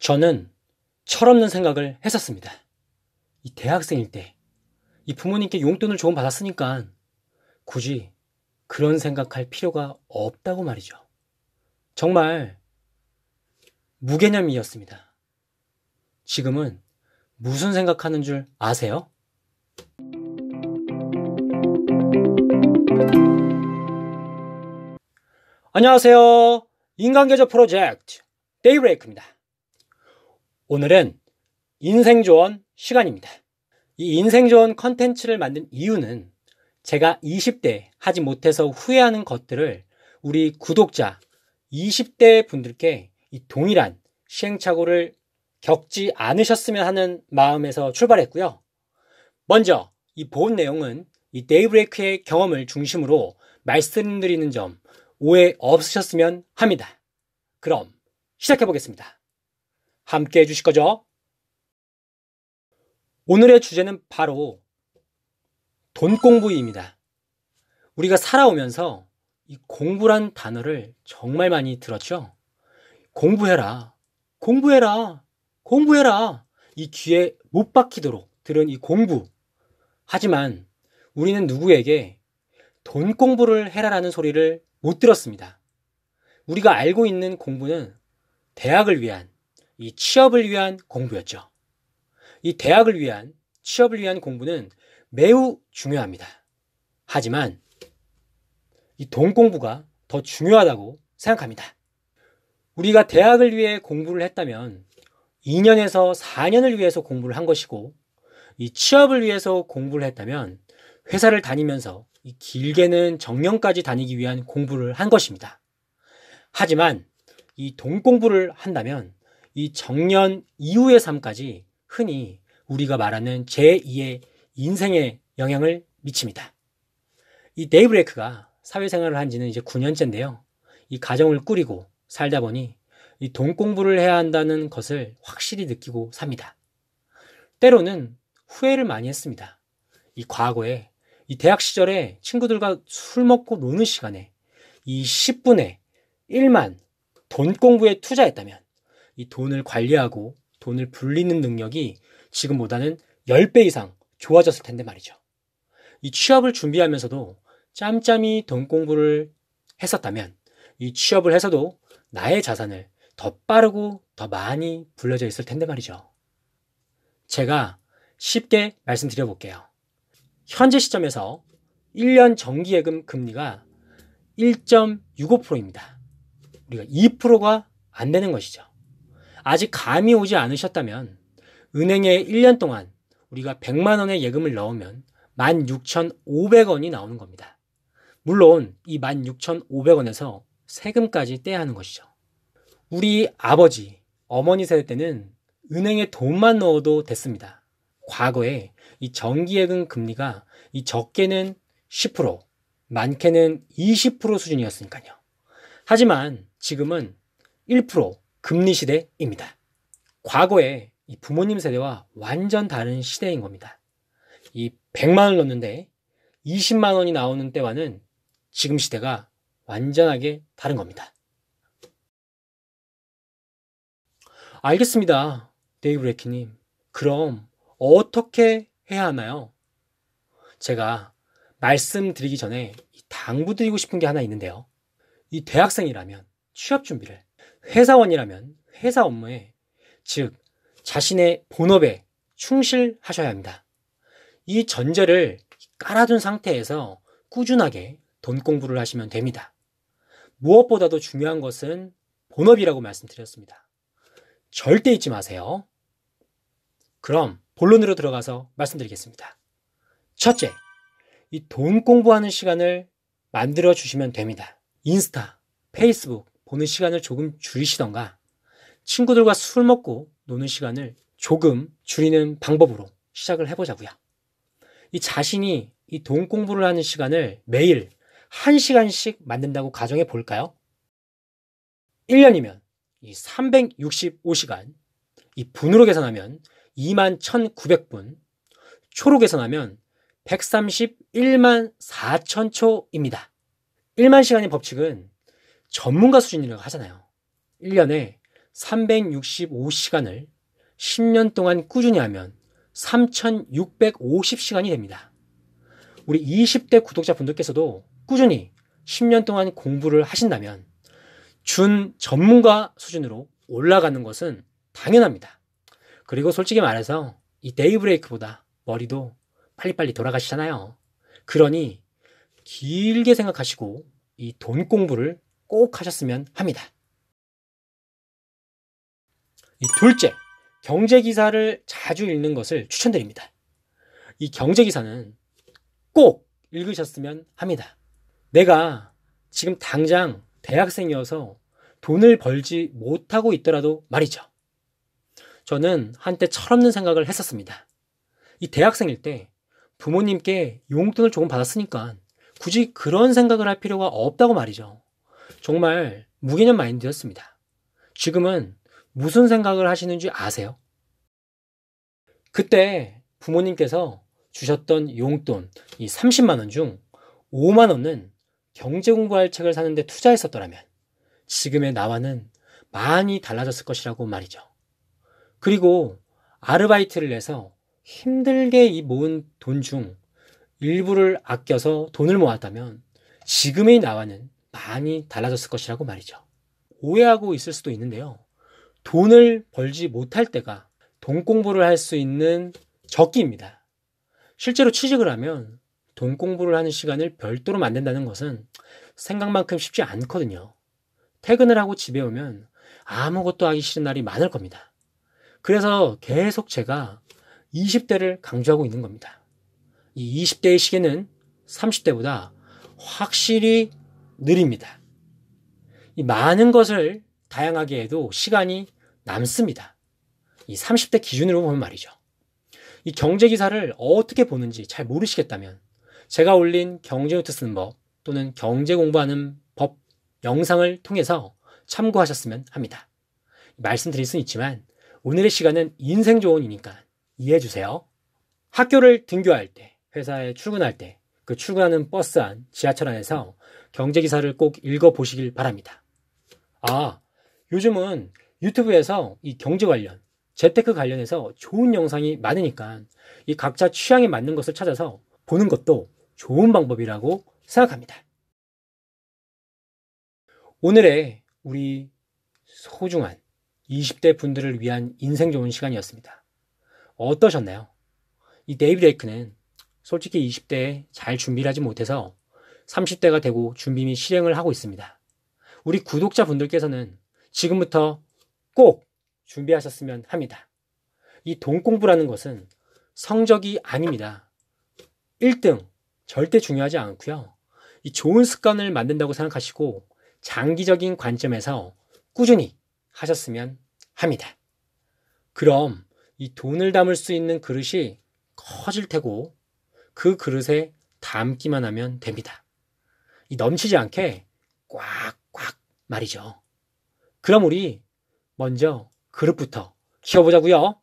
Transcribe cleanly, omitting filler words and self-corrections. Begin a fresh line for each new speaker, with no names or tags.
저는 철없는 생각을 했었습니다. 이 대학생일 때, 이 부모님께 용돈을 조금 받았으니까 굳이 그런 생각할 필요가 없다고 말이죠. 정말 무개념이었습니다. 지금은 무슨 생각하는 줄 아세요? 안녕하세요. 인간계좌 프로젝트 데이브레이크입니다. 오늘은 인생조언 시간입니다. 이 인생조언 컨텐츠를 만든 이유는 제가 20대 하지 못해서 후회하는 것들을 우리 구독자 20대 분들께 이 동일한 시행착오를 겪지 않으셨으면 하는 마음에서 출발했고요. 먼저 이 본 내용은 이 데이브레이크의 경험을 중심으로 말씀드리는 점 오해 없으셨으면 합니다. 그럼 시작해 보겠습니다. 함께 해주실 거죠? 오늘의 주제는 바로 돈 공부입니다. 우리가 살아오면서 이 공부란 단어를 정말 많이 들었죠? 공부해라, 공부해라, 공부해라. 이 귀에 못 박히도록 들은 이 공부. 하지만 우리는 누구에게 돈 공부를 해라라는 소리를 못 들었습니다. 우리가 알고 있는 공부는 대학을 위한, 이 취업을 위한 공부였죠. 이 대학을 위한, 취업을 위한 공부는 매우 중요합니다. 하지만 이 돈 공부가 더 중요하다고 생각합니다. 우리가 대학을 위해 공부를 했다면 2년에서 4년을 위해서 공부를 한 것이고, 이 취업을 위해서 공부를 했다면 회사를 다니면서 이 길게는 정년까지 다니기 위한 공부를 한 것입니다. 하지만 이 돈 공부를 한다면 이 정년 이후의 삶까지 흔히 우리가 말하는 제2의 인생에 영향을 미칩니다. 이 데이브레이크가 사회생활을 한 지는 이제 9년째인데요. 이 가정을 꾸리고 살다 보니 이 돈 공부를 해야 한다는 것을 확실히 느끼고 삽니다. 때로는 후회를 많이 했습니다. 이 과거에 이 대학 시절에 친구들과 술 먹고 노는 시간에 이 10분의 1만 돈 공부에 투자했다면 이 돈을 관리하고 돈을 불리는 능력이 지금보다는 10배 이상 좋아졌을 텐데 말이죠. 이 취업을 준비하면서도 짬짬이 돈 공부를 했었다면 이 취업을 해서도 나의 자산을 더 빠르고 더 많이 불려져 있을 텐데 말이죠. 제가 쉽게 말씀드려 볼게요. 현재 시점에서 1년 정기예금 금리가 1.65%입니다. 우리가 2%가 안 되는 것이죠. 아직 감이 오지 않으셨다면 은행에 1년 동안 우리가 100만 원의 예금을 넣으면 16,500원이 나오는 겁니다. 물론 이 16,500원에서 세금까지 떼야 하는 것이죠. 우리 아버지, 어머니 세대 때는 은행에 돈만 넣어도 됐습니다. 과거에 이 정기예금 금리가 이 적게는 10%, 많게는 20% 수준이었으니까요. 하지만 지금은 1% 금리 시대입니다. 과거에 이 부모님 세대와 완전 다른 시대인 겁니다. 이 100만 원을 넣는데 20만 원이 나오는 때와는 지금 시대가 완전하게 다른 겁니다. 알겠습니다. 데이브레이크님. 그럼 어떻게 해야 하나요? 제가 말씀드리기 전에 당부드리고 싶은 게 하나 있는데요. 이 대학생이라면 취업 준비를, 회사원이라면 회사 업무에, 즉 자신의 본업에 충실하셔야 합니다. 이 전제를 깔아둔 상태에서 꾸준하게 돈 공부를 하시면 됩니다. 무엇보다도 중요한 것은 본업이라고 말씀드렸습니다. 절대 잊지 마세요. 그럼 본론으로 들어가서 말씀드리겠습니다. 첫째, 이 돈 공부하는 시간을 만들어 주시면 됩니다. 인스타, 페이스북 보는 시간을 조금 줄이시던가 친구들과 술 먹고 노는 시간을 조금 줄이는 방법으로 시작을 해보자고요. 이 자신이 이 돈 공부를 하는 시간을 매일 1시간씩 만든다고 가정해 볼까요? 1년이면 이 365시간, 이 분으로 계산하면 21,900분, 초로 계산하면 131만 4천 초입니다. 1만 시간의 법칙은 전문가 수준이라고 하잖아요. 1년에 365시간을 10년 동안 꾸준히 하면 3,650시간이 됩니다. 우리 20대 구독자분들께서도 꾸준히 10년 동안 공부를 하신다면 준 전문가 수준으로 올라가는 것은 당연합니다. 그리고 솔직히 말해서 이 데이브레이크보다 머리도 빨리빨리 돌아가시잖아요. 그러니 길게 생각하시고 이 돈 공부를 꼭 하셨으면 합니다. 이 둘째, 경제기사를 자주 읽는 것을 추천드립니다. 이 경제기사는 꼭 읽으셨으면 합니다. 내가 지금 당장 대학생이어서 돈을 벌지 못하고 있더라도 말이죠. 저는 한때 철없는 생각을 했었습니다. 이 대학생일 때 부모님께 용돈을 조금 받았으니까 굳이 그런 생각을 할 필요가 없다고 말이죠. 정말 무개념 마인드였습니다. 지금은 무슨 생각을 하시는지 아세요? 그때 부모님께서 주셨던 용돈 이 30만 원 중 5만 원은 경제 공부할 책을 사는데 투자했었더라면 지금의 나와는 많이 달라졌을 것이라고 말이죠. 그리고 아르바이트를 해서 힘들게 이 모은 돈 중 일부를 아껴서 돈을 모았다면 지금의 나와는 많이 달라졌을 것이라고 말이죠. 오해하고 있을 수도 있는데요. 돈을 벌지 못할 때가 돈 공부를 할 수 있는 적기입니다. 실제로 취직을 하면 돈 공부를 하는 시간을 별도로 만든다는 것은 생각만큼 쉽지 않거든요. 퇴근을 하고 집에 오면 아무것도 하기 싫은 날이 많을 겁니다. 그래서 계속 제가 20대를 강조하고 있는 겁니다. 이 20대의 시계는 30대보다 확실히 느립니다. 이 많은 것을 다양하게 해도 시간이 남습니다. 이 30대 기준으로 보면 말이죠. 이 경제기사를 어떻게 보는지 잘 모르시겠다면 제가 올린 경제노트 쓰는 법 또는 경제 공부하는 법 영상을 통해서 참고하셨으면 합니다. 말씀드릴 수는 있지만 오늘의 시간은 인생 조언이니까 이해해주세요. 학교를 등교할 때, 회사에 출근할 때, 그 출근하는 버스 안, 지하철 안에서 경제기사를 꼭 읽어보시길 바랍니다. 요즘은 유튜브에서 이 경제 관련, 재테크 관련해서 좋은 영상이 많으니까 이 각자 취향에 맞는 것을 찾아서 보는 것도 좋은 방법이라고 생각합니다. 오늘의 우리 소중한 20대 분들을 위한 인생 좋은 시간이었습니다. 어떠셨나요? 이 데이브레이크는 솔직히 20대에 잘 준비를 하지 못해서 30대가 되고 준비 및 실행을 하고 있습니다. 우리 구독자분들께서는 지금부터 꼭 준비하셨으면 합니다. 이 돈 공부라는 것은 성적이 아닙니다. 1등 절대 중요하지 않고요. 이 좋은 습관을 만든다고 생각하시고 장기적인 관점에서 꾸준히 하셨으면 합니다. 그럼 이 돈을 담을 수 있는 그릇이 커질 테고 그 그릇에 담기만 하면 됩니다. 이 넘치지 않게 꽉꽉 말이죠. 그럼 우리 먼저 그릇부터 키워보자고요.